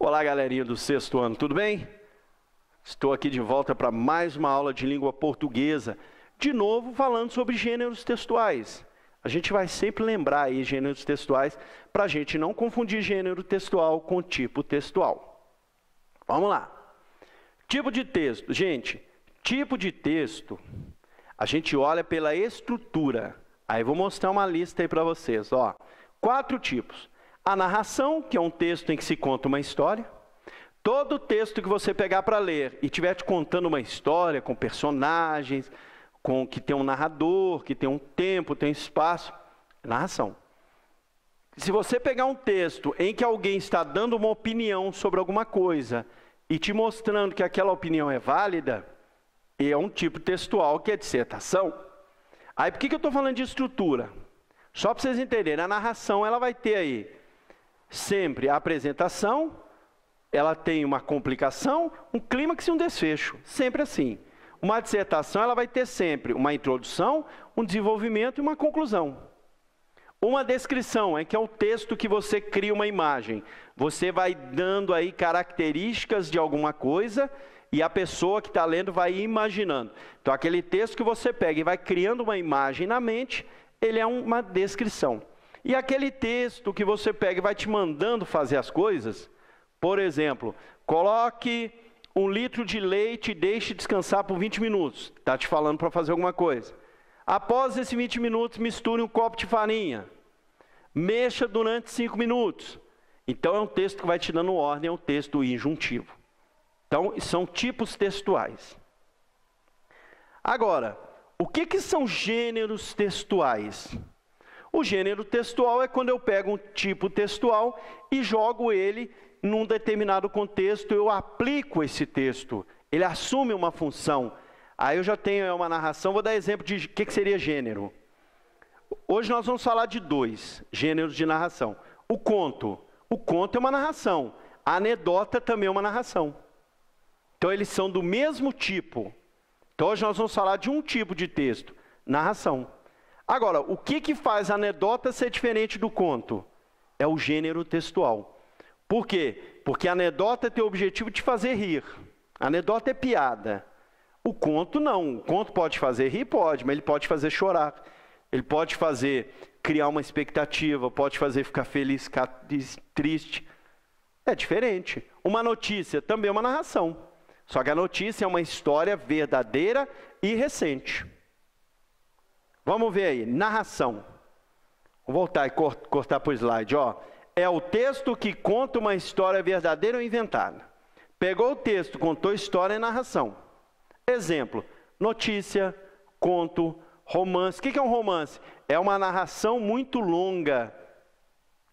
Olá, galerinha do sexto ano, tudo bem? Estou aqui de volta para mais uma aula de língua portuguesa, de novo falando sobre gêneros textuais. A gente vai sempre lembrar aí gêneros textuais para a gente não confundir gênero textual com tipo textual. Vamos lá. Tipo de texto. Gente, tipo de texto, a gente olha pela estrutura. Aí vou mostrar uma lista aí para vocês. Ó, 4 tipos. A narração, que é um texto em que se conta uma história. Todo texto que você pegar para ler e estiver te contando uma história com personagens, que tem um narrador, que tem um tempo, tem espaço, narração. Se você pegar um texto em que alguém está dando uma opinião sobre alguma coisa e te mostrando que aquela opinião é válida, é um tipo textual que é dissertação. Aí por que eu estou falando de estrutura? Só para vocês entenderem, a narração ela vai ter aí sempre a apresentação, ela tem uma complicação, um clímax e um desfecho, sempre assim. Uma dissertação ela vai ter sempre uma introdução, um desenvolvimento e uma conclusão. Uma descrição é que é o texto que você cria uma imagem. Você vai dando aí características de alguma coisa e a pessoa que está lendo vai imaginando. Então aquele texto que você pega e vai criando uma imagem na mente, ele é uma descrição. E aquele texto que você pega e vai te mandando fazer as coisas, por exemplo, coloque 1 litro de leite e deixe descansar por 20 minutos. Está te falando para fazer alguma coisa. Após esses 20 minutos, misture um copo de farinha. Mexa durante 5 minutos. Então é um texto que vai te dando ordem, é um texto injuntivo. Então são tipos textuais. Agora, o que são gêneros textuais? O gênero textual é quando eu pego um tipo textual e jogo ele num determinado contexto, eu aplico esse texto, ele assume uma função. Aí eu já tenho uma narração, vou dar exemplo de o que seria gênero. Hoje nós vamos falar de 2 gêneros de narração. O conto é uma narração, a anedota também é uma narração. Então eles são do mesmo tipo. Então hoje nós vamos falar de um tipo de texto, narração. Agora, o que faz a anedota ser diferente do conto? É o gênero textual. Por quê? Porque a anedota tem o objetivo de fazer rir. A anedota é piada. O conto não. O conto pode fazer rir? Pode, mas ele pode fazer chorar. Ele pode fazer criar uma expectativa, pode fazer ficar feliz, ficar triste. É diferente. Uma notícia também é uma narração. Só que a notícia é uma história verdadeira e recente. Vamos ver aí, narração. Vou voltar e cortar para o slide. Ó. É o texto que conta uma história verdadeira ou inventada. Pegou o texto, contou a história e narração. Exemplo, notícia, conto, romance. O que é um romance? É uma narração muito longa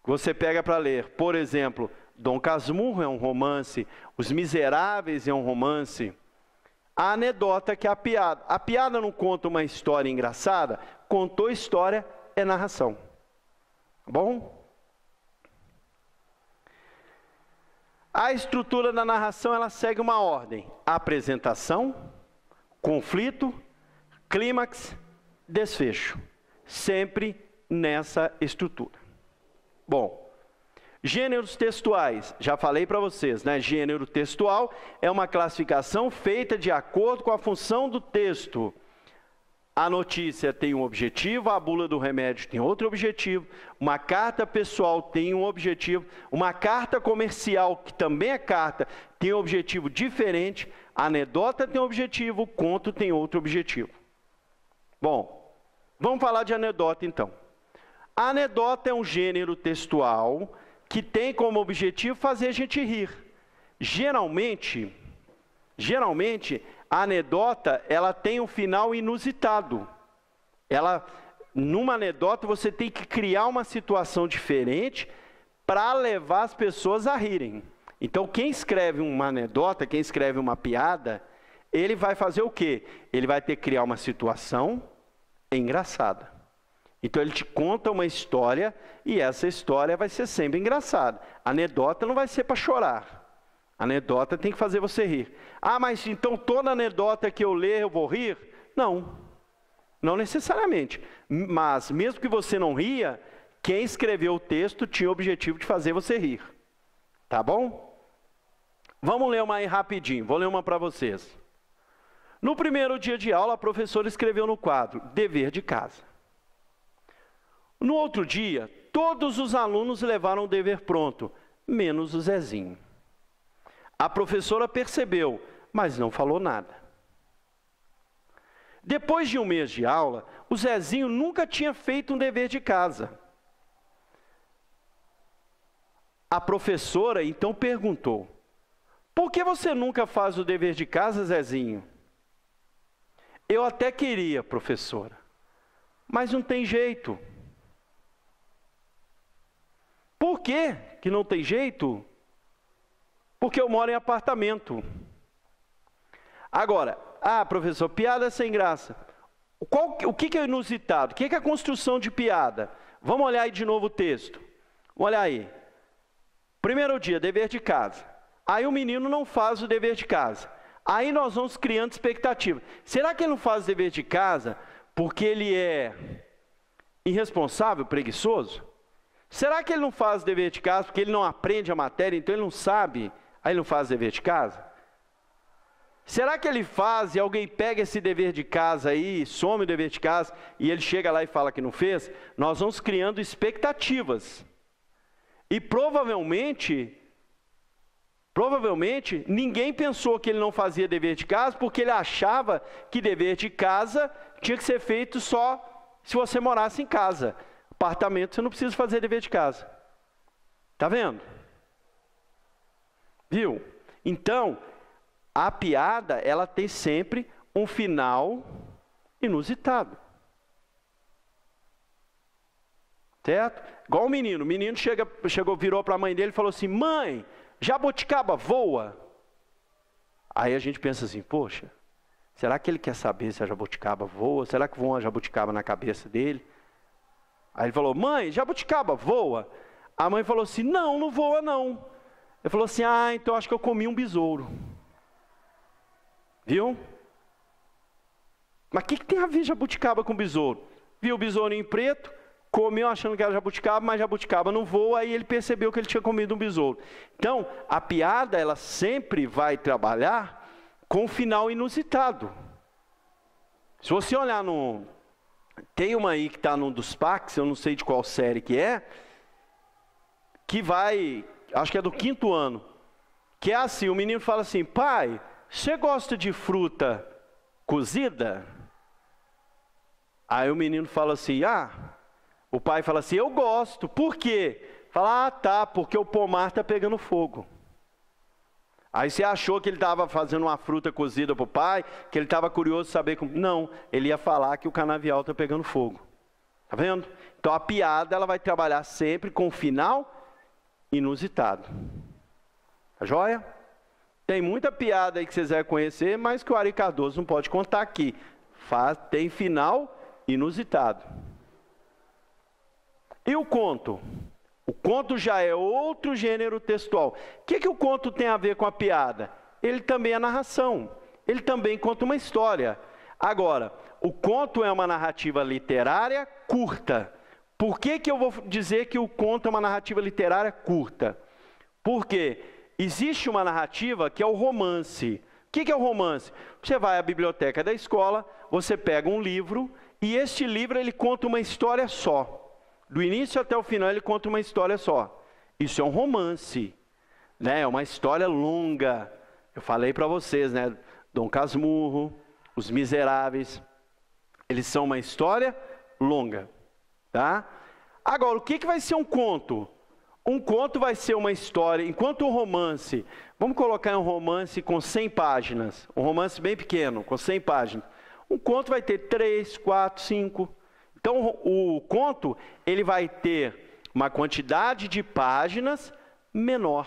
que você pega para ler. Por exemplo, Dom Casmurro é um romance, Os Miseráveis é um romance. A anedota, que é a piada. A piada não conta uma história engraçada, contou história, é narração. Bom? A estrutura da narração, ela segue uma ordem. Apresentação, conflito, clímax, desfecho. Sempre nessa estrutura. Bom. Gêneros textuais, já falei para vocês, né? Gênero textual é uma classificação feita de acordo com a função do texto. A notícia tem um objetivo, a bula do remédio tem outro objetivo, uma carta pessoal tem um objetivo, uma carta comercial, que também é carta, tem um objetivo diferente, a anedota tem um objetivo, o conto tem outro objetivo. Bom, vamos falar de anedota então. A anedota é um gênero textual que tem como objetivo fazer a gente rir. Geralmente, a anedota, ela tem um final inusitado. Numa anedota, você tem que criar uma situação diferente para levar as pessoas a rirem. Então, quem escreve uma anedota, quem escreve uma piada, ele vai fazer o quê? Ele vai ter que criar uma situação engraçada. Então ele te conta uma história e essa história vai ser sempre engraçada. A anedota não vai ser para chorar. A anedota tem que fazer você rir. Ah, mas então toda anedota que eu ler eu vou rir? Não. Não necessariamente. Mas mesmo que você não ria, quem escreveu o texto tinha o objetivo de fazer você rir. Tá bom? Vamos ler uma aí rapidinho, vou ler uma para vocês. No primeiro dia de aula, a professora escreveu no quadro, dever de casa. No outro dia, todos os alunos levaram o dever pronto, menos o Zezinho. A professora percebeu, mas não falou nada. Depois de um mês de aula, o Zezinho nunca tinha feito um dever de casa. A professora então perguntou, por que você nunca faz o dever de casa, Zezinho? Eu até queria, professora, mas não tem jeito. Por que que não tem jeito? Porque eu moro em apartamento. Agora, professor, piada sem graça. O que é inusitado? O que é a construção de piada? Vamos olhar aí de novo o texto. Olha aí. Primeiro dia, dever de casa. Aí o menino não faz o dever de casa. Aí nós vamos criando expectativa. Será que ele não faz o dever de casa porque ele é irresponsável, preguiçoso? Será que ele não faz o dever de casa porque ele não aprende a matéria, então ele não sabe, aí ele não faz o dever de casa? Será que ele faz e alguém pega esse dever de casa aí, some o dever de casa, e ele chega lá e fala que não fez? Nós vamos criando expectativas. E provavelmente, ninguém pensou que ele não fazia dever de casa, porque ele achava que dever de casa tinha que ser feito só se você morasse em casa. Apartamento, você não precisa fazer dever de casa. Tá vendo? Viu? Então, a piada, ela tem sempre um final inusitado. Certo? Igual o menino virou para a mãe dele e falou assim, mãe, jabuticaba voa? Aí a gente pensa assim, poxa, será que ele quer saber se a jabuticaba voa? Será que voa uma jabuticaba na cabeça dele? Aí ele falou, mãe, jabuticaba voa? A mãe falou assim, não voa não. Ele falou assim, então acho que eu comi um besouro. Viu? Mas o que tem a ver jabuticaba com besouro? Viu o besourinho preto, comeu achando que era jabuticaba, mas jabuticaba não voa, aí ele percebeu que ele tinha comido um besouro. Então, a piada, ela sempre vai trabalhar com um final inusitado. Se você olhar tem uma aí que está num dos packs, eu não sei de qual série que vai, acho que é do 5º ano, que é assim, o menino fala assim, pai, você gosta de fruta cozida? Aí o menino fala assim, o pai fala assim, eu gosto, por quê? Fala, tá, porque o pomar está pegando fogo. Aí você achou que ele estava fazendo uma fruta cozida para o pai, que ele estava curioso de saber como... Não, ele ia falar que o canavial está pegando fogo. Tá vendo? Então a piada, ela vai trabalhar sempre com um final inusitado. Tá joia? Tem muita piada aí que vocês vão conhecer, mas que o Ari Cardoso não pode contar aqui. Tem final inusitado. E o conto? O conto já é outro gênero textual. O que o conto tem a ver com a piada? Ele também é narração. Ele também conta uma história. Agora, o conto é uma narrativa literária curta. Por que eu vou dizer que o conto é uma narrativa literária curta? Porque existe uma narrativa que é o romance. O que é o romance? Você vai à biblioteca da escola, você pega um livro, e este livro ele conta uma história só. Do início até o final ele conta uma história só. Isso é um romance, né? É uma história longa. Eu falei para vocês, né? Dom Casmurro, Os Miseráveis, eles são uma história longa, tá? Agora, o que vai ser um conto? Um conto vai ser uma história, enquanto um romance, vamos colocar um romance com 100 páginas, um romance bem pequeno, com 100 páginas. Um conto vai ter 3, 4, 5... Então, o conto, ele vai ter uma quantidade de páginas menor.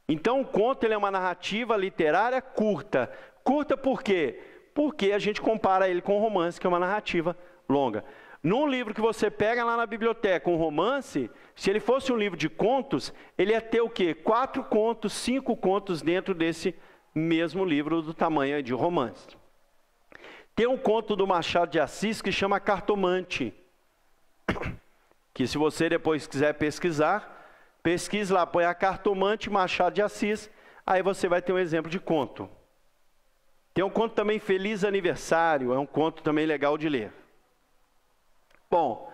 Então, o conto ele é uma narrativa literária curta. Curta por quê? Porque a gente compara ele com o romance, que é uma narrativa longa. Num livro que você pega lá na biblioteca, um romance, se ele fosse um livro de contos, ele ia ter o quê? 4 contos, 5 contos dentro desse mesmo livro do tamanho de romance. Tem um conto do Machado de Assis que chama Cartomante, que se você depois quiser pesquisar, pesquise lá, põe a Cartomante Machado de Assis, Aí você vai ter um exemplo de conto. Tem um conto também, Feliz Aniversário, é um conto também legal de ler. Bom,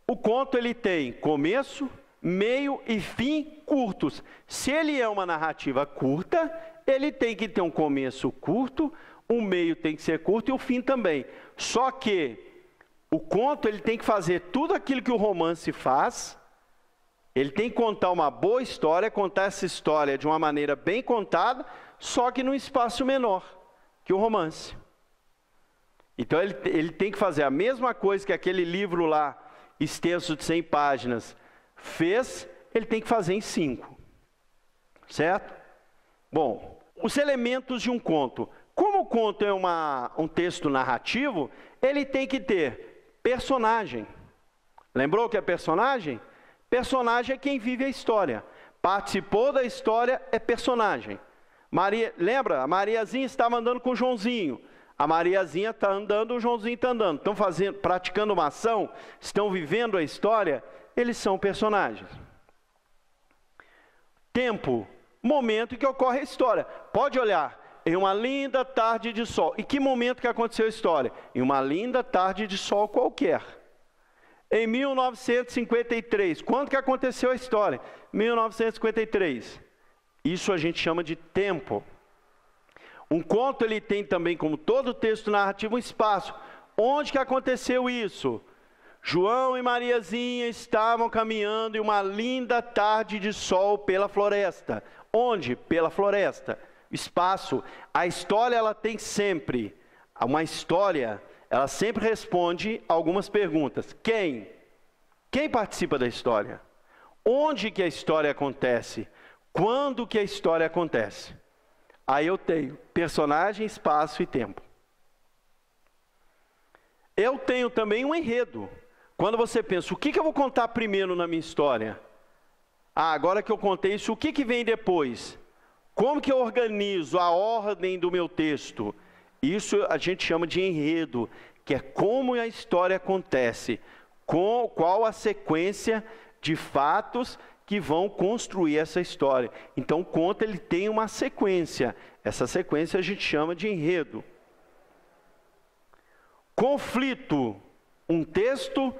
o conto ele tem começo, meio e fim curtos. Se ele é uma narrativa curta, ele tem que ter um começo curto, um meio tem que ser curto e o fim também. Só que o conto ele tem que fazer tudo aquilo que o romance faz. Ele tem que contar uma boa história, contar essa história de uma maneira bem contada, só que num espaço menor que o romance. Então ele tem que fazer a mesma coisa que aquele livro lá, extenso de 100 páginas, fez, ele tem que fazer em 5. Certo? Bom, os elementos de um conto. Como o conto é um texto narrativo, ele tem que ter personagem. Lembrou o que é personagem? Personagem é quem vive a história. Participou da história é personagem. Lembra? A Mariazinha estava andando com o Joãozinho. A Mariazinha está andando, o Joãozinho está andando. Estão praticando uma ação, estão vivendo a história, eles são personagens. Tempo, momento em que ocorre a história. Pode olhar, em uma linda tarde de sol. E que momento que aconteceu a história? Em uma linda tarde de sol qualquer. Em 1953, quando que aconteceu a história? 1953. Isso a gente chama de tempo. Um conto ele tem também, como todo texto narrativo, um espaço. Onde que aconteceu isso? João e Mariazinha estavam caminhando em uma linda tarde de sol pela floresta. Onde? Pela floresta. Espaço. A história ela tem sempre, uma história, ela sempre responde algumas perguntas. Quem? Quem participa da história? Onde que a história acontece? Quando que a história acontece? Aí eu tenho personagem, espaço e tempo. Eu tenho também um enredo. Quando você pensa, o que eu vou contar primeiro na minha história? Agora que eu contei isso, o que vem depois? Como que eu organizo a ordem do meu texto? Isso a gente chama de enredo, que é como a história acontece, qual a sequência de fatos que vão construir essa história. Então o conto ele tem uma sequência, essa sequência a gente chama de enredo. Conflito, um texto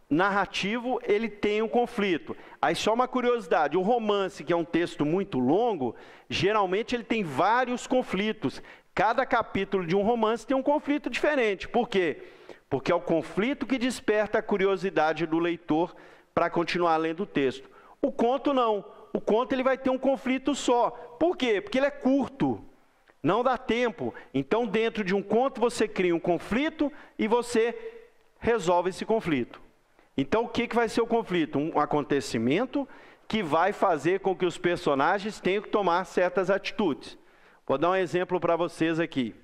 narrativo, ele tem um conflito. Aí só uma curiosidade, o romance, que é um texto muito longo, geralmente ele tem vários conflitos. Cada capítulo de um romance tem um conflito diferente. Por quê? Porque é o conflito que desperta a curiosidade do leitor para continuar lendo o texto. O conto não. O conto ele vai ter um conflito só. Por quê? Porque ele é curto. Não dá tempo. Então, dentro de um conto, você cria um conflito e você resolve esse conflito. Então, o que vai ser o conflito? Um acontecimento que vai fazer com que os personagens tenham que tomar certas atitudes. Vou dar um exemplo para vocês aqui.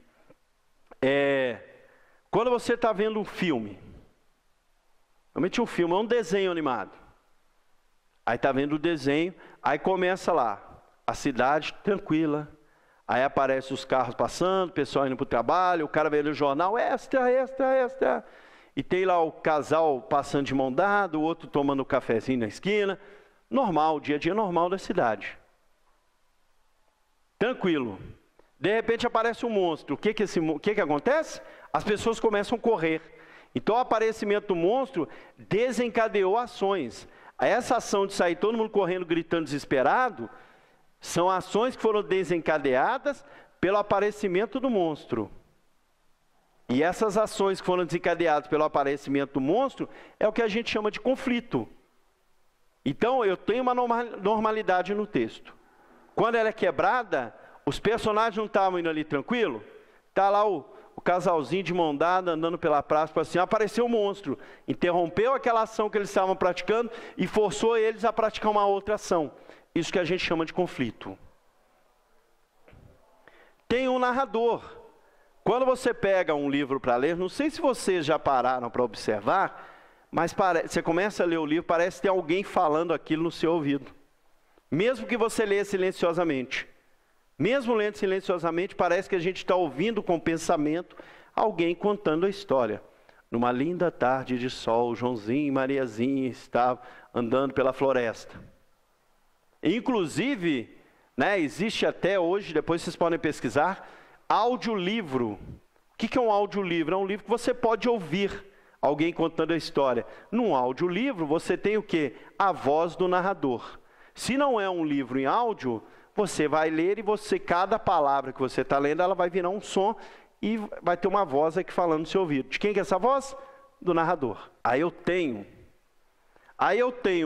Quando você está vendo um filme, realmente um filme é um desenho animado. Aí está vendo o desenho, aí começa lá, a cidade tranquila, aí aparecem os carros passando, o pessoal indo para o trabalho, o cara vê no jornal, extra, extra, extra. E tem lá o casal passando de mão dada, o outro tomando um cafezinho na esquina. Normal, dia a dia normal da cidade. Tranquilo. De repente aparece um monstro. O que acontece? As pessoas começam a correr. Então o aparecimento do monstro desencadeou ações. Essa ação de sair todo mundo correndo, gritando desesperado, são ações que foram desencadeadas pelo aparecimento do monstro. E essas ações que foram desencadeadas pelo aparecimento do monstro é o que a gente chama de conflito. Então eu tenho uma normalidade no texto. Quando ela é quebrada, os personagens não estavam indo ali tranquilo? Está lá o casalzinho de mão dada andando pela praça, assim, apareceu um monstro, interrompeu aquela ação que eles estavam praticando e forçou eles a praticar uma outra ação. Isso que a gente chama de conflito. Tem um narrador. Quando você pega um livro para ler, não sei se vocês já pararam para observar, mas você começa a ler o livro, parece ter alguém falando aquilo no seu ouvido. Mesmo que você leia silenciosamente. Mesmo lendo silenciosamente, parece que a gente está ouvindo com pensamento alguém contando a história. Numa linda tarde de sol, Joãozinho e Mariazinha estavam andando pela floresta. Inclusive, né? Existe até hoje, depois vocês podem pesquisar, audiolivro. O que é um audiolivro? É um livro que você pode ouvir alguém contando a história. Num audiolivro, você tem o quê? A voz do narrador. Se não é um livro em áudio, você vai ler e cada palavra que você está lendo, ela vai virar um som e vai ter uma voz aqui falando no seu ouvido. De quem que é essa voz? Do narrador. Aí eu tenho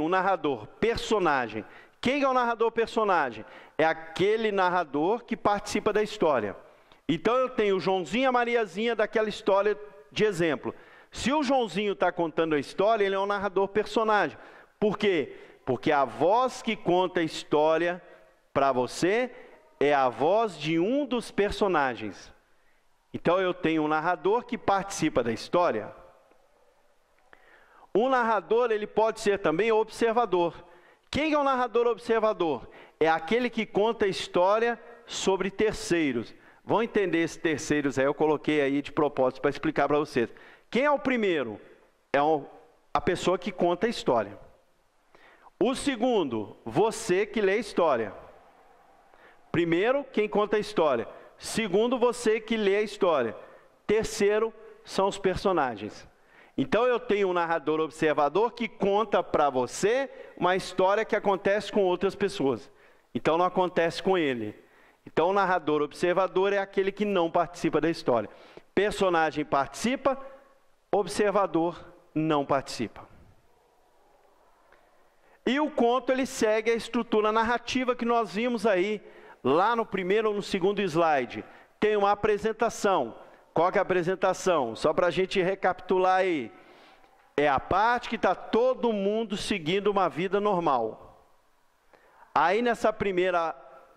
um narrador personagem. Quem é o narrador personagem? É aquele narrador que participa da história. Então eu tenho o Joãozinho e a Mariazinha daquela história de exemplo. Se o Joãozinho está contando a história, ele é um narrador personagem. Por quê? Porque a voz que conta a história para você é a voz de um dos personagens. Então eu tenho um narrador que participa da história. O narrador, ele pode ser também observador. Quem é o narrador observador? É aquele que conta a história sobre terceiros. Vão entender esses terceiros aí, eu coloquei aí de propósito para explicar para vocês. Quem é o primeiro? É a pessoa que conta a história. O segundo, você que lê a história. Primeiro, quem conta a história. Segundo, você que lê a história. Terceiro, são os personagens. Então eu tenho um narrador observador que conta para você uma história que acontece com outras pessoas. Então não acontece com ele. Então o narrador observador é aquele que não participa da história. Personagem participa, observador não participa. E o conto, ele segue a estrutura narrativa que nós vimos aí, lá no primeiro ou no segundo slide. Tem uma apresentação. Qual que é a apresentação? Só para a gente recapitular aí. É a parte que está todo mundo seguindo uma vida normal. Aí nessa primeira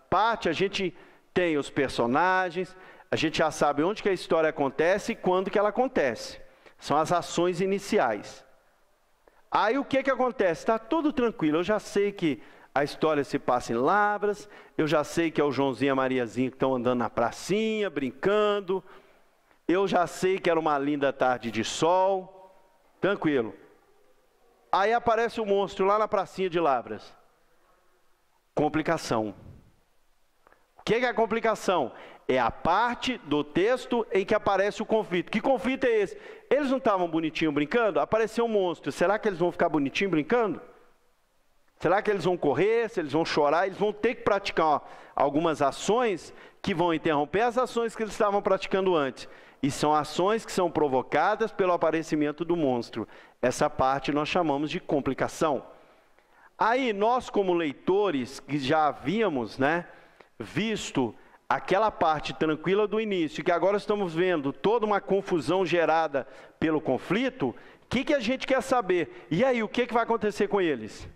parte a gente tem os personagens, a gente já sabe onde que a história acontece e quando que ela acontece. São as ações iniciais. Aí o que acontece? Está tudo tranquilo, eu já sei que a história se passa em Lavras, eu já sei que é o Joãozinho e a Mariazinha que estão andando na pracinha, brincando, eu já sei que era uma linda tarde de sol, tranquilo. Aí aparece o monstro lá na pracinha de Lavras. Complicação. O que é a complicação? É a parte do texto em que aparece o conflito. Que conflito é esse? Eles não estavam bonitinho brincando? Apareceu um monstro. Será que eles vão ficar bonitinho brincando? Será que eles vão correr? Se eles vão chorar? Eles vão ter que praticar algumas ações que vão interromper as ações que eles estavam praticando antes. E são ações que são provocadas pelo aparecimento do monstro. Essa parte nós chamamos de complicação. Aí nós, como leitores, que já havíamos, visto aquela parte tranquila do início, que agora estamos vendo toda uma confusão gerada pelo conflito, o que a gente quer saber? E aí, o que vai acontecer com eles?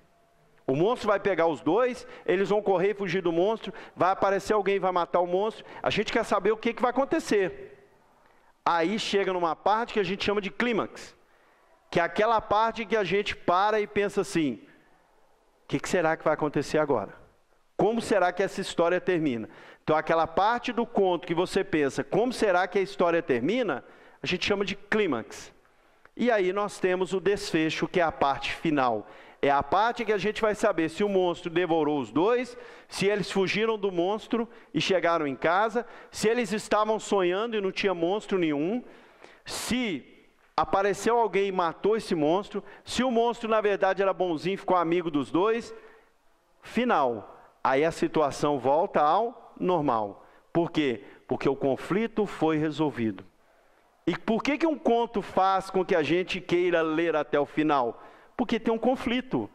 O monstro vai pegar os dois, eles vão correr e fugir do monstro, vai aparecer alguém e vai matar o monstro, a gente quer saber o que vai acontecer. Aí chega numa parte que a gente chama de clímax, que é aquela parte que a gente para e pensa assim, o que será que vai acontecer agora? Como será que essa história termina? Então aquela parte do conto que você pensa, como será que a história termina? A gente chama de clímax. E aí nós temos o desfecho, que é a parte final. É a parte que a gente vai saber se o monstro devorou os dois, se eles fugiram do monstro e chegaram em casa, se eles estavam sonhando e não tinha monstro nenhum, se apareceu alguém e matou esse monstro, se o monstro na verdade era bonzinho e ficou amigo dos dois. Final. Aí a situação volta ao normal. Por quê? Porque o conflito foi resolvido. E por que um conto faz com que a gente queira ler até o final? Porque tem um conflito.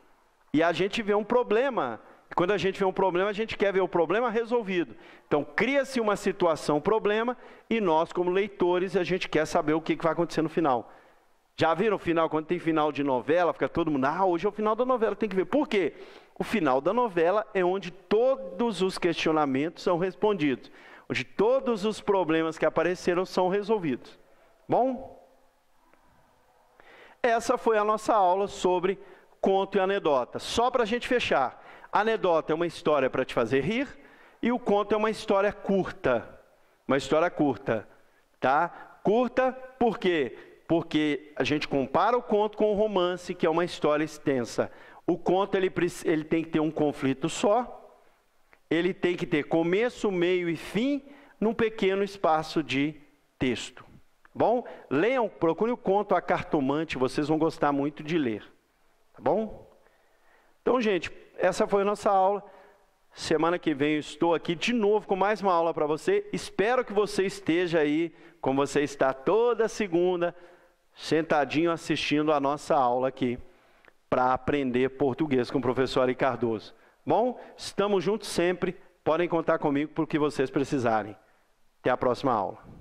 E a gente vê um problema. E quando a gente vê um problema, a gente quer ver o problema resolvido. Então, cria-se uma situação, um problema, e nós, como leitores, a gente quer saber o que vai acontecer no final. Já viram o final? Quando tem final de novela, fica todo mundo, hoje é o final da novela, tem que ver. Por quê? O final da novela é onde todos os questionamentos são respondidos. Onde todos os problemas que apareceram são resolvidos. Bom? Essa foi a nossa aula sobre conto e anedota. Só para a gente fechar. A anedota é uma história para te fazer rir e o conto é uma história curta. Uma história curta, tá? Curta por quê? Porque a gente compara o conto com o romance, que é uma história extensa. O conto ele tem que ter um conflito só ele tem que ter começo, meio e fim num pequeno espaço de texto. Bom? Leiam, procurem o conto A Cartomante, vocês vão gostar muito de ler. Tá bom? Então, gente, essa foi a nossa aula. Semana que vem eu estou aqui de novo com mais uma aula para você. Espero que você esteja aí, como você está toda segunda, sentadinho assistindo a nossa aula aqui, para aprender português com o professor Ari Cardoso. Bom, estamos juntos sempre, podem contar comigo por que vocês precisarem. Até a próxima aula.